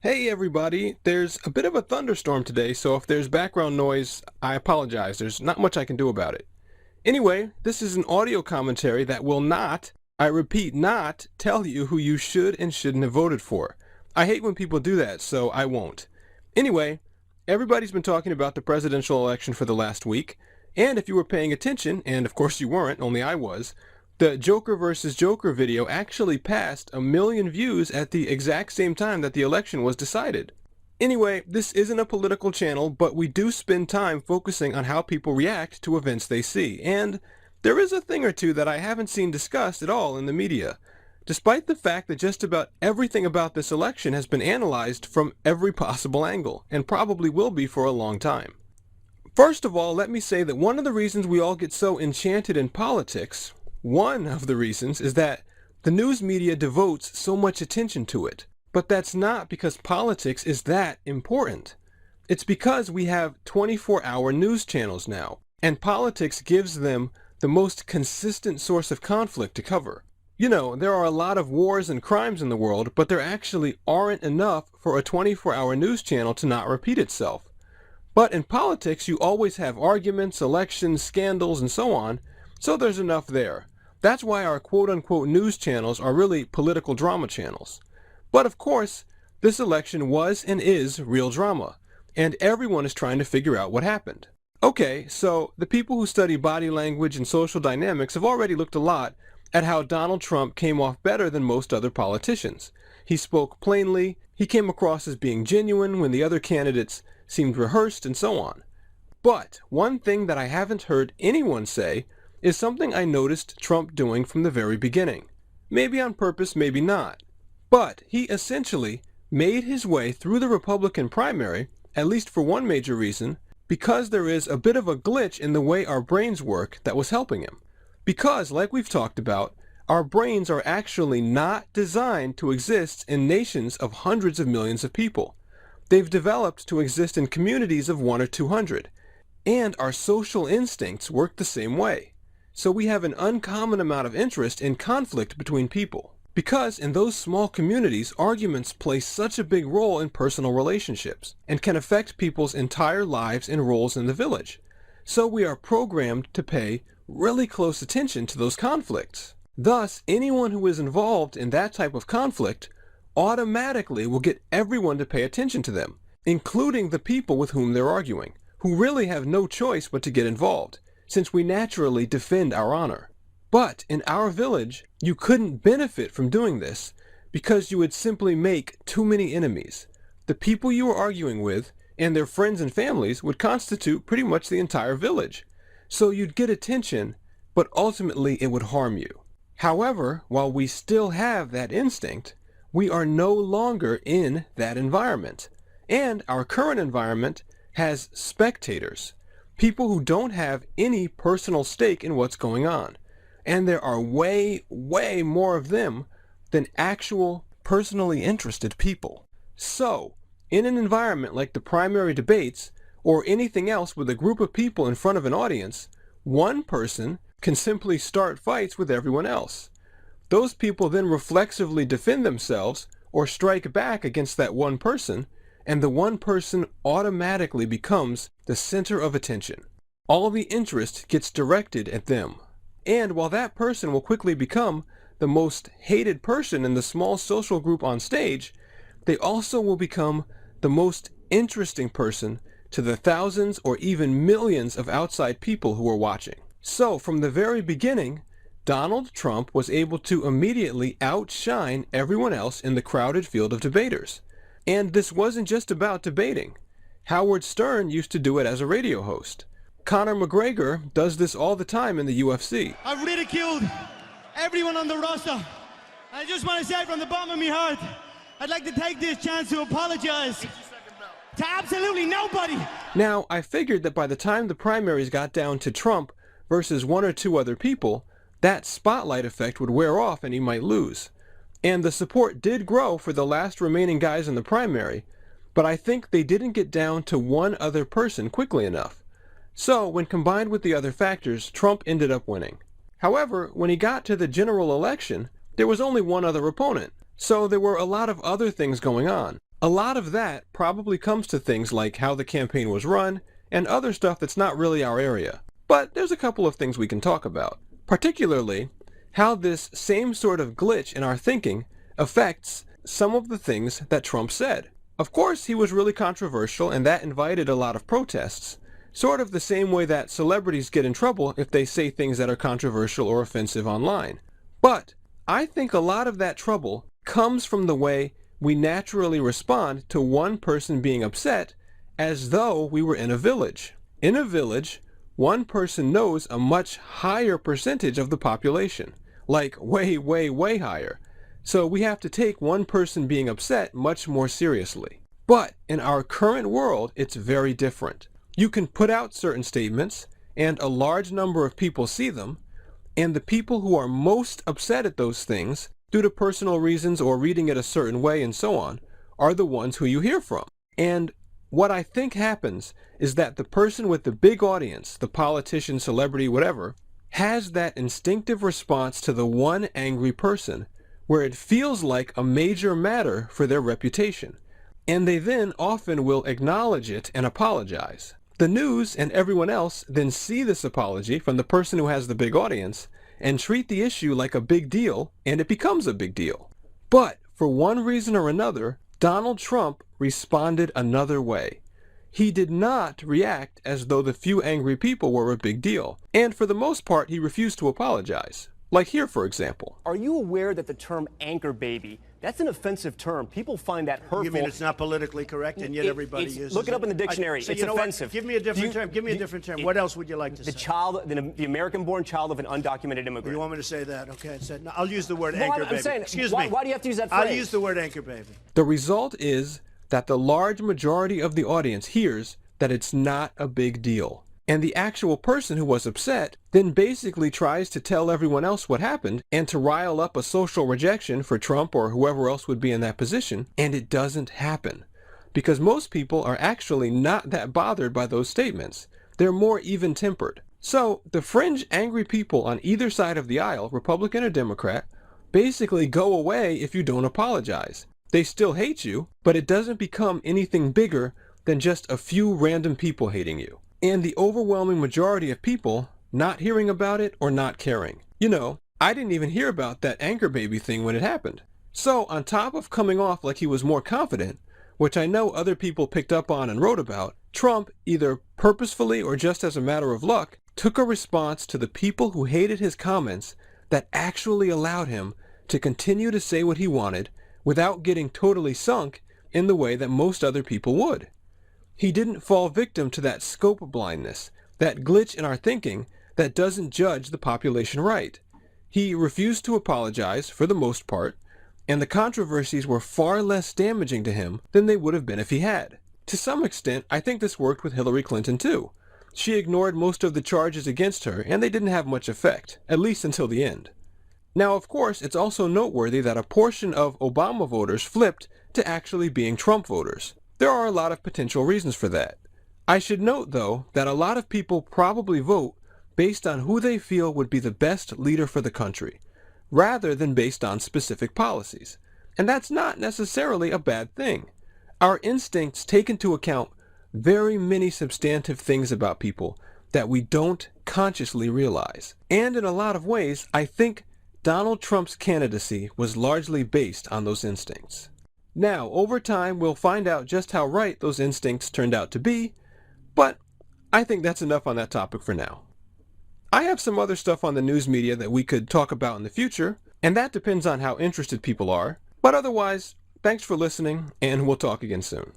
Hey everybody, there's a bit of a thunderstorm today, so if there's background noise, I apologize. There's not much I can do about it. Anyway, this is an audio commentary that will not, I repeat, not tell you who you should and shouldn't have voted for. I hate when people do that, so I won't. Anyway, everybody's been talking about the presidential election for the last week, and if you were paying attention, and of course you weren't, only I was, the Joker versus Joker video actually passed 1 million views at the exact same time that the election was decided. Anyway, this isn't a political channel, but we do spend time focusing on how people react to events they see, and there is a thing or two that I haven't seen discussed at all in the media, despite the fact that just about everything about this election has been analyzed from every possible angle, and probably will be for a long time. First of all, let me say that one of the reasons we all get so enchanted in politics, one of the reasons, is that the news media devotes so much attention to it. But that's not because politics is that important. It's because we have 24-hour news channels now, and politics gives them the most consistent source of conflict to cover. You know, there are a lot of wars and crimes in the world, but there actually aren't enough for a 24-hour news channel to not repeat itself. But in politics, you always have arguments, elections, scandals, and so on, so there's enough there. That's why our quote-unquote news channels are really political drama channels. But of course, this election was and is real drama, and everyone is trying to figure out what happened. Okay, so the people who study body language and social dynamics have already looked a lot at how Donald Trump came off better than most other politicians. He spoke plainly, he came across as being genuine when the other candidates seemed rehearsed, and so on. But one thing that I haven't heard anyone say is something I noticed Trump doing from the very beginning. Maybe on purpose, maybe not. But he essentially made his way through the Republican primary, at least for one major reason, because there is a bit of a glitch in the way our brains work that was helping him. Because, like we've talked about, our brains are actually not designed to exist in nations of hundreds of millions of people. They've developed to exist in communities of 1 or 200. And our social instincts work the same way. So we have an uncommon amount of interest in conflict between people. Because in those small communities, arguments play such a big role in personal relationships and can affect people's entire lives and roles in the village. So we are programmed to pay really close attention to those conflicts. Thus, anyone who is involved in that type of conflict automatically will get everyone to pay attention to them, including the people with whom they're arguing, who really have no choice but to get involved, since we naturally defend our honor. But in our village, you couldn't benefit from doing this because you would simply make too many enemies. The people you were arguing with and their friends and families would constitute pretty much the entire village. So you'd get attention, but ultimately it would harm you. However, while we still have that instinct, we are no longer in that environment. And our current environment has spectators, people who don't have any personal stake in what's going on. And there are way, way more of them than actual personally interested people. So, in an environment like the primary debates, or anything else with a group of people in front of an audience, one person can simply start fights with everyone else. Those people then reflexively defend themselves or strike back against that one person, and the one person automatically becomes the center of attention. All the interest gets directed at them. And while that person will quickly become the most hated person in the small social group on stage, they also will become the most interesting person to the thousands or even millions of outside people who are watching. So from the very beginning, Donald Trump was able to immediately outshine everyone else in the crowded field of debaters. And this wasn't just about debating. Howard Stern used to do it as a radio host. Conor McGregor does this all the time in the UFC. I've ridiculed everyone on the roster. I just want to say from the bottom of my heart, I'd like to take this chance to apologize to absolutely nobody. Now, I figured that by the time the primaries got down to Trump versus 1 or 2 other people, that spotlight effect would wear off and he might lose. And the support did grow for the last remaining guys in the primary, but I think they didn't get down to one other person quickly enough. So, when combined with the other factors, Trump ended up winning. However, when he got to the general election, there was only one other opponent, so there were a lot of other things going on. A lot of that probably comes to things like how the campaign was run and other stuff that's not really our area. But there's a couple of things we can talk about, particularly how this same sort of glitch in our thinking affects some of the things that Trump said. Of course, he was really controversial, and that invited a lot of protests, sort of the same way that celebrities get in trouble if they say things that are controversial or offensive online. But I think a lot of that trouble comes from the way we naturally respond to one person being upset as though we were in a village. In a village, one person knows a much higher percentage of the population, like way, way, way higher. So we have to take one person being upset much more seriously. But in our current world, it's very different. You can put out certain statements, and a large number of people see them, and the people who are most upset at those things, due to personal reasons or reading it a certain way and so on, are the ones who you hear from. And what I think happens is that the person with the big audience, the politician, celebrity, whatever, has that instinctive response to the one angry person, where it feels like a major matter for their reputation. And they then often will acknowledge it and apologize. The news and everyone else then see this apology from the person who has the big audience and treat the issue like a big deal, and it becomes a big deal. But for one reason or another, Donald Trump responded another way. He did not react as though the few angry people were a big deal. And for the most part, he refused to apologize. Like here, for example. Are you aware that the term anchor baby, that's an offensive term? People find that hurtful. You mean it's not politically correct, and yet everybody uses it? Look it up in the dictionary. So it's you know offensive. What? Give me a different term. Give me a different term. What else would you like to say? The American-born child of an undocumented immigrant. You want me to say that? Okay. No, I'll use the word well, anchor I'm baby. saying, Excuse why, me. Why do you have to use that phrase? I'll use the word anchor baby. The result is that the large majority of the audience hears that it's not a big deal. And the actual person who was upset then basically tries to tell everyone else what happened and to rile up a social rejection for Trump or whoever else would be in that position, and it doesn't happen. Because most people are actually not that bothered by those statements. They're more even-tempered. So the fringe angry people on either side of the aisle, Republican or Democrat, basically go away if you don't apologize. They still hate you, but it doesn't become anything bigger than just a few random people hating you. And the overwhelming majority of people not hearing about it or not caring. You know, I didn't even hear about that anchor baby thing when it happened. So on top of coming off like he was more confident, which I know other people picked up on and wrote about, Trump, either purposefully or just as a matter of luck, took a response to the people who hated his comments that actually allowed him to continue to say what he wanted without getting totally sunk in the way that most other people would. He didn't fall victim to that scope blindness, that glitch in our thinking that doesn't judge the population right. He refused to apologize for the most part, and the controversies were far less damaging to him than they would have been if he had. To some extent, I think this worked with Hillary Clinton too. She ignored most of the charges against her, and they didn't have much effect, at least until the end. Now, of course, it's also noteworthy that a portion of Obama voters flipped to actually being Trump voters. There are a lot of potential reasons for that. I should note, though, that a lot of people probably vote based on who they feel would be the best leader for the country, rather than based on specific policies. And that's not necessarily a bad thing. Our instincts take into account very many substantive things about people that we don't consciously realize. And in a lot of ways, I think Donald Trump's candidacy was largely based on those instincts. Now, over time, we'll find out just how right those instincts turned out to be, but I think that's enough on that topic for now. I have some other stuff on the news media that we could talk about in the future, and that depends on how interested people are, but otherwise, thanks for listening, and we'll talk again soon.